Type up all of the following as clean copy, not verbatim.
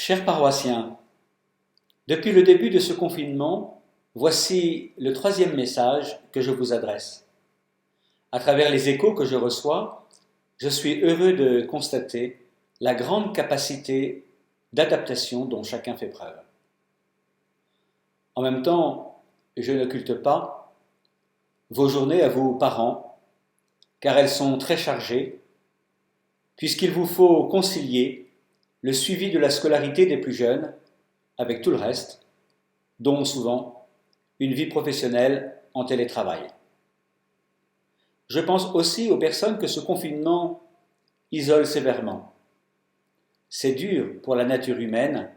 Chers paroissiens, depuis le début de ce confinement, voici le troisième message que je vous adresse. À travers les échos que je reçois, je suis heureux de constater la grande capacité d'adaptation dont chacun fait preuve. En même temps, je n'occulte pas vos journées à vous parents, car elles sont très chargées, puisqu'il vous faut concilier le suivi de la scolarité des plus jeunes avec tout le reste, dont souvent une vie professionnelle en télétravail. Je pense aussi aux personnes que ce confinement isole sévèrement. C'est dur pour la nature humaine,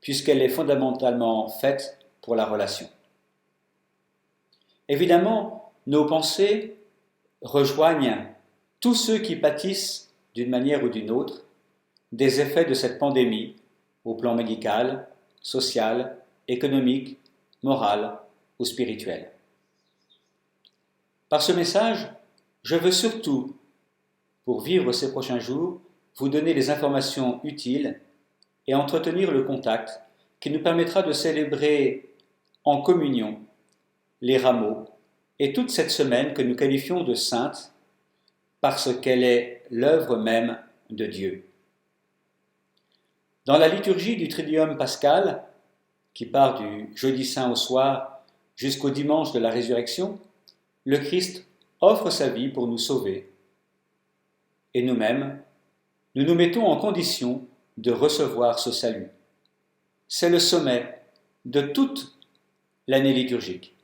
puisqu'elle est fondamentalement faite pour la relation. Évidemment, nos pensées rejoignent tous ceux qui pâtissent d'une manière ou d'une autre des effets de cette pandémie au plan médical, social, économique, moral ou spirituel. Par ce message, je veux surtout, pour vivre ces prochains jours, vous donner les informations utiles et entretenir le contact qui nous permettra de célébrer en communion les rameaux et toute cette semaine que nous qualifions de sainte parce qu'elle est l'œuvre même de Dieu. Dans la liturgie du Triduum pascal, qui part du jeudi saint au soir jusqu'au dimanche de la résurrection, le Christ offre sa vie pour nous sauver. Et nous-mêmes, nous nous mettons en condition de recevoir ce salut. C'est le sommet de toute l'année liturgique.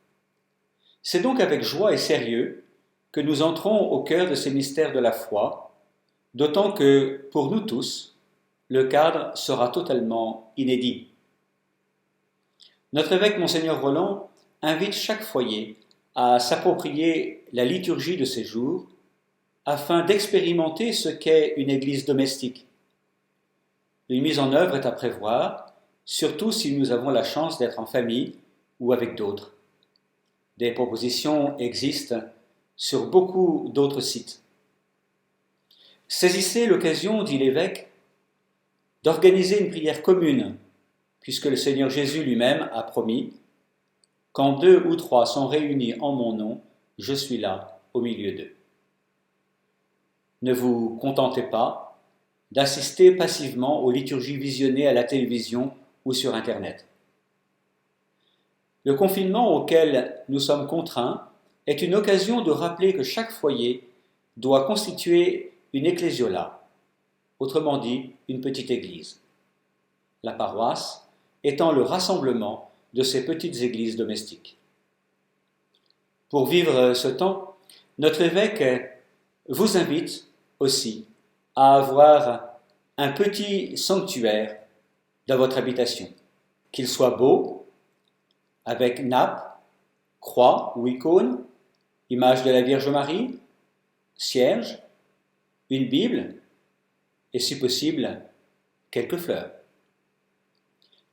C'est donc avec joie et sérieux que nous entrons au cœur de ces mystères de la foi, d'autant que, pour nous tous, le cadre sera totalement inédit. Notre évêque Monseigneur Roland invite chaque foyer à s'approprier la liturgie de ces jours afin d'expérimenter ce qu'est une église domestique. Une mise en œuvre est à prévoir, surtout si nous avons la chance d'être en famille ou avec d'autres. Des propositions existent sur beaucoup d'autres sites. Saisissez l'occasion, dit l'évêque, d'organiser une prière commune, puisque le Seigneur Jésus lui-même a promis « Quand 2 ou 3 sont réunis en mon nom, je suis là au milieu d'eux. » Ne vous contentez pas d'assister passivement aux liturgies visionnées à la télévision ou sur Internet. Le confinement auquel nous sommes contraints est une occasion de rappeler que chaque foyer doit constituer une ecclésiola, autrement dit une petite église. La paroisse étant le rassemblement de ces petites églises domestiques. Pour vivre ce temps, notre évêque vous invite aussi à avoir un petit sanctuaire dans votre habitation, qu'il soit beau, avec nappe, croix ou icône, image de la Vierge Marie, cierge, une Bible et si possible, quelques fleurs.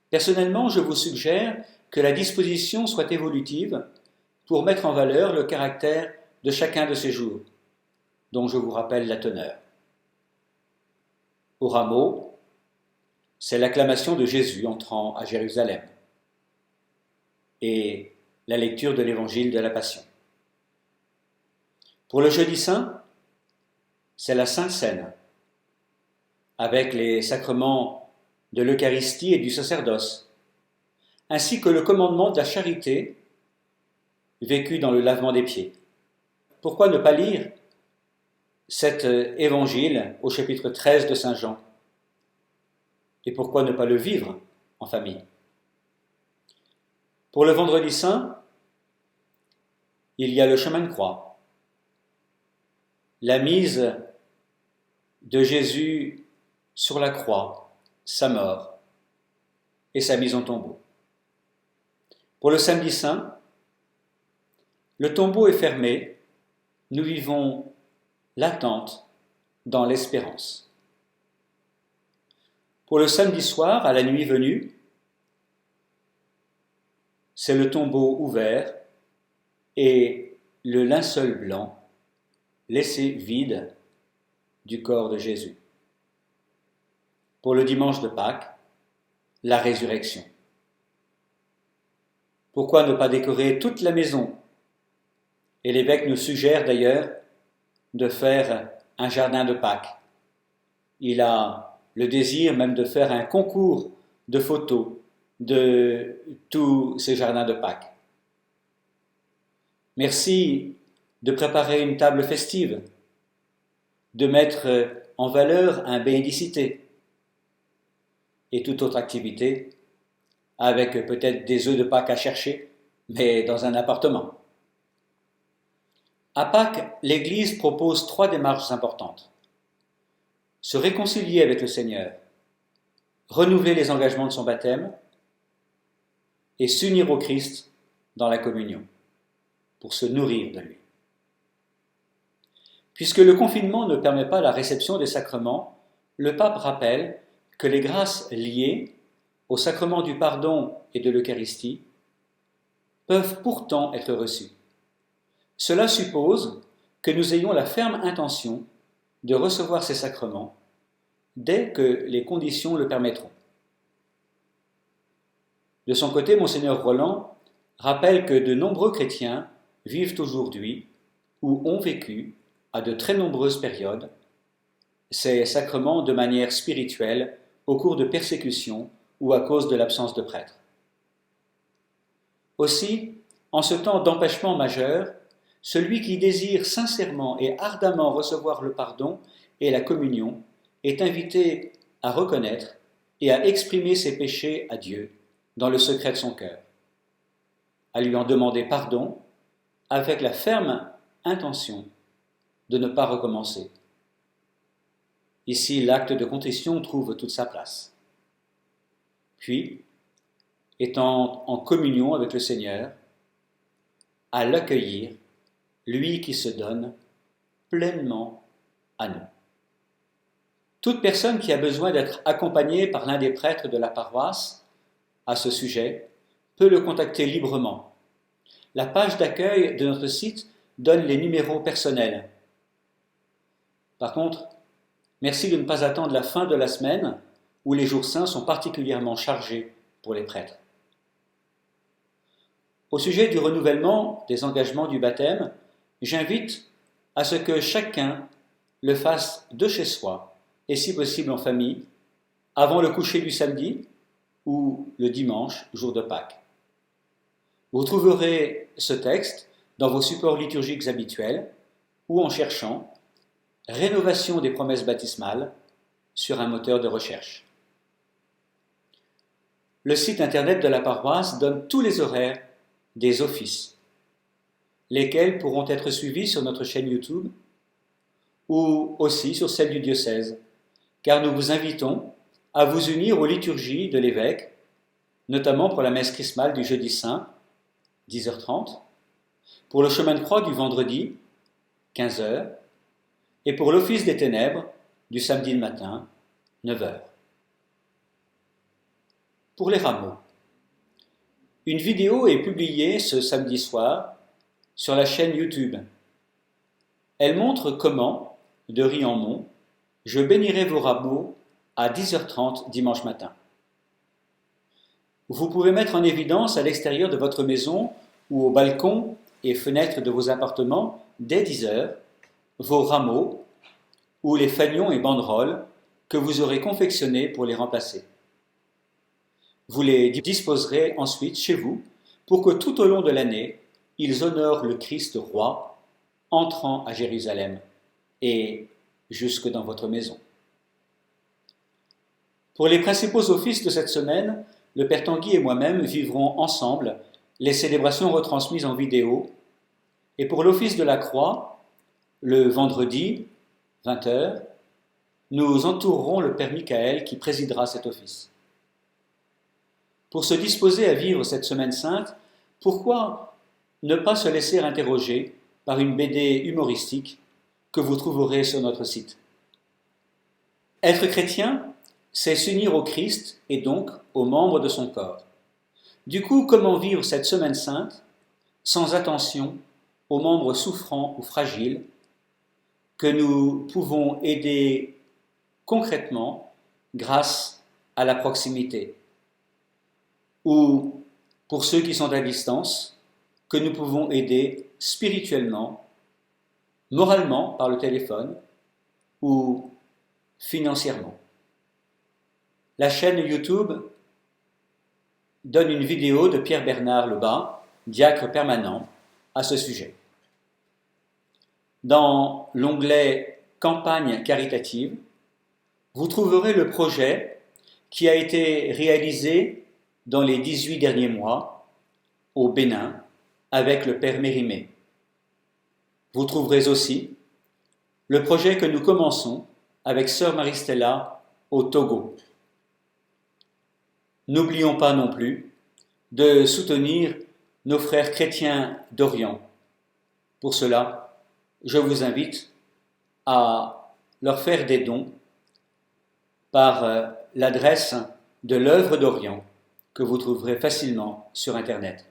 Personnellement, je vous suggère que la disposition soit évolutive pour mettre en valeur le caractère de chacun de ces jours, dont je vous rappelle la teneur. Au rameau, c'est l'acclamation de Jésus entrant à Jérusalem et la lecture de l'évangile de la Passion. Pour le jeudi saint, c'est la Sainte Seine, avec les sacrements de l'Eucharistie et du sacerdoce, ainsi que le commandement de la charité vécu dans le lavement des pieds. Pourquoi ne pas lire cet évangile au chapitre 13 de Saint Jean? Et pourquoi ne pas le vivre en famille? Pour le vendredi saint, il y a le chemin de croix, la mise de Jésus sur la croix, sa mort et sa mise en tombeau. Pour le samedi saint, le tombeau est fermé, nous vivons l'attente dans l'espérance. Pour le samedi soir, à la nuit venue, c'est le tombeau ouvert et le linceul blanc laissé vide du corps de Jésus. pour le dimanche de Pâques, la résurrection. Pourquoi ne pas décorer toute la maison? Et l'évêque nous suggère d'ailleurs de faire un jardin de Pâques. Il a le désir même de faire un concours de photos de tous ces jardins de Pâques. Merci de préparer une table festive, de mettre en valeur un bénédicité et toute autre activité, avec peut-être des œufs de Pâques à chercher, mais dans un appartement. À Pâques, l'Église propose 3 démarches importantes. Se réconcilier avec le Seigneur, renouveler les engagements de son baptême et s'unir au Christ dans la communion, pour se nourrir de lui. Puisque le confinement ne permet pas la réception des sacrements, le pape rappelle que les grâces liées au sacrement du pardon et de l'Eucharistie peuvent pourtant être reçues. Cela suppose que nous ayons la ferme intention de recevoir ces sacrements dès que les conditions le permettront. De son côté, Monseigneur Roland rappelle que de nombreux chrétiens vivent aujourd'hui ou ont vécu à de très nombreuses périodes ces sacrements de manière spirituelle au cours de persécutions ou à cause de l'absence de prêtres. Aussi, en ce temps d'empêchement majeur, celui qui désire sincèrement et ardemment recevoir le pardon et la communion est invité à reconnaître et à exprimer ses péchés à Dieu dans le secret de son cœur, à lui en demander pardon avec la ferme intention de ne pas recommencer. Ici, l'acte de contrition trouve toute sa place. Puis, étant en communion avec le Seigneur, à l'accueillir, lui qui se donne pleinement à nous. Toute personne qui a besoin d'être accompagnée par l'un des prêtres de la paroisse à ce sujet peut le contacter librement. La page d'accueil de notre site donne les numéros personnels. Par contre, merci de ne pas attendre la fin de la semaine où les jours saints sont particulièrement chargés pour les prêtres. Au sujet du renouvellement des engagements du baptême, j'invite à ce que chacun le fasse de chez soi, et si possible en famille, avant le coucher du samedi ou le dimanche, jour de Pâques. Vous trouverez ce texte dans vos supports liturgiques habituels ou en cherchant « Rénovation des promesses baptismales » sur un moteur de recherche. Le site internet de la paroisse donne tous les horaires des offices, lesquels pourront être suivis sur notre chaîne YouTube ou aussi sur celle du diocèse, car nous vous invitons à vous unir aux liturgies de l'évêque, notamment pour la messe chrismale du jeudi saint, 10h30, pour le chemin de croix du vendredi, 15h, et pour l'office des ténèbres du samedi matin, 9h. Pour les rameaux, une vidéo est publiée ce samedi soir sur la chaîne YouTube. Elle montre comment, de Riamont, je bénirai vos rameaux à 10h30 dimanche matin. Vous pouvez mettre en évidence à l'extérieur de votre maison ou au balcon et fenêtres de vos appartements, dès 10h, vos rameaux ou les fanions et banderoles que vous aurez confectionnés pour les remplacer. Vous les disposerez ensuite chez vous pour que tout au long de l'année, ils honorent le Christ roi entrant à Jérusalem et jusque dans votre maison. Pour les principaux offices de cette semaine, le Père Tanguy et moi-même vivrons ensemble les célébrations retransmises en vidéo, et pour l'office de la croix, le vendredi, 20h, nous entourerons le Père Michael qui présidera cet office. Pour se disposer à vivre cette semaine sainte, pourquoi ne pas se laisser interroger par une BD humoristique que vous trouverez sur notre site? Être chrétien, c'est s'unir au Christ et donc aux membres de son corps. Du coup, comment vivre cette semaine sainte sans attention aux membres souffrants ou fragiles que nous pouvons aider concrètement grâce à la proximité, ou pour ceux qui sont à distance, que nous pouvons aider spirituellement, moralement par le téléphone ou financièrement. La chaîne YouTube donne une vidéo de Pierre-Bernard Lebas, diacre permanent, à ce sujet. Dans l'onglet Campagne caritative, vous trouverez le projet qui a été réalisé dans les 18 derniers mois au Bénin avec le Père Mérimée. Vous trouverez aussi le projet que nous commençons avec Sœur Marie-Stella au Togo. N'oublions pas non plus de soutenir nos frères chrétiens d'Orient. Pour cela, je vous invite à leur faire des dons par l'adresse de l'œuvre d'Orient que vous trouverez facilement sur Internet.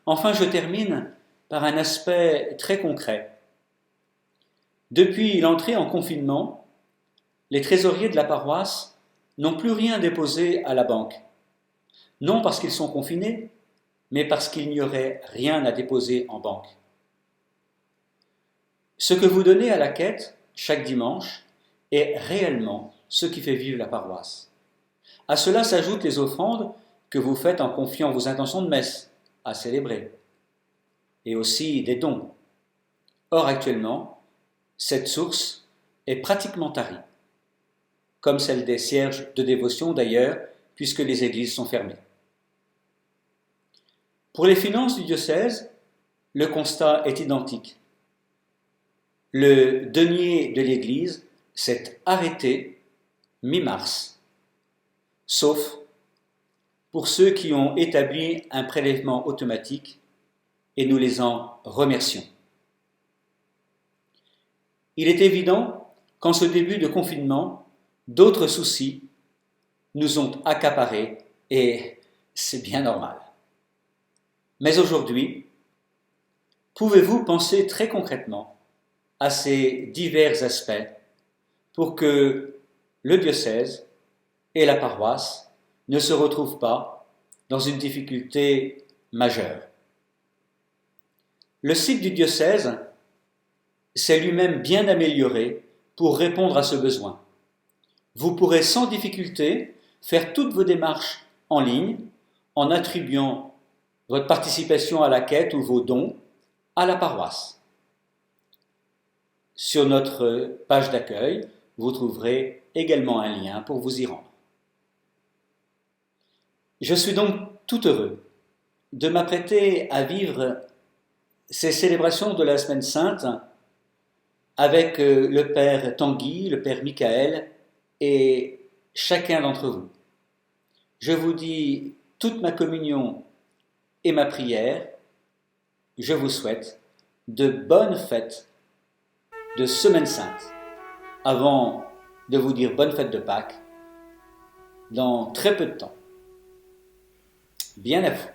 Enfin, je termine par un aspect très concret. Depuis l'entrée en confinement, les trésoriers de la paroisse n'ont plus rien déposé à la banque. Non parce qu'ils sont confinés, mais parce qu'il n'y aurait rien à déposer en banque. Ce que vous donnez à la quête chaque dimanche est réellement ce qui fait vivre la paroisse. À cela s'ajoutent les offrandes que vous faites en confiant vos intentions de messe à célébrer, et aussi des dons. Or actuellement, cette source est pratiquement tarie, comme celle des cierges de dévotion d'ailleurs, puisque les églises sont fermées. Pour les finances du diocèse, le constat est identique. Le denier de l'Église s'est arrêté mi-mars, sauf pour ceux qui ont établi un prélèvement automatique, et nous les en remercions. Il est évident qu'en ce début de confinement, d'autres soucis nous ont accaparés, et c'est bien normal. Mais aujourd'hui, pouvez-vous penser très concrètement à ces divers aspects pour que le diocèse et la paroisse ne se retrouvent pas dans une difficulté majeure? Le site du diocèse s'est lui-même bien amélioré pour répondre à ce besoin. Vous pourrez sans difficulté faire toutes vos démarches en ligne en attribuant votre participation à la quête ou vos dons à la paroisse. Sur notre page d'accueil, vous trouverez également un lien pour vous y rendre. Je suis donc tout heureux de m'apprêter à vivre ces célébrations de la Semaine Sainte avec le Père Tanguy, le Père Michael et chacun d'entre vous. Je vous dis toute ma communion et ma prière. Je vous souhaite de bonnes fêtes de Semaine Sainte avant de vous dire bonne fête de Pâques dans très peu de temps. Bien à vous.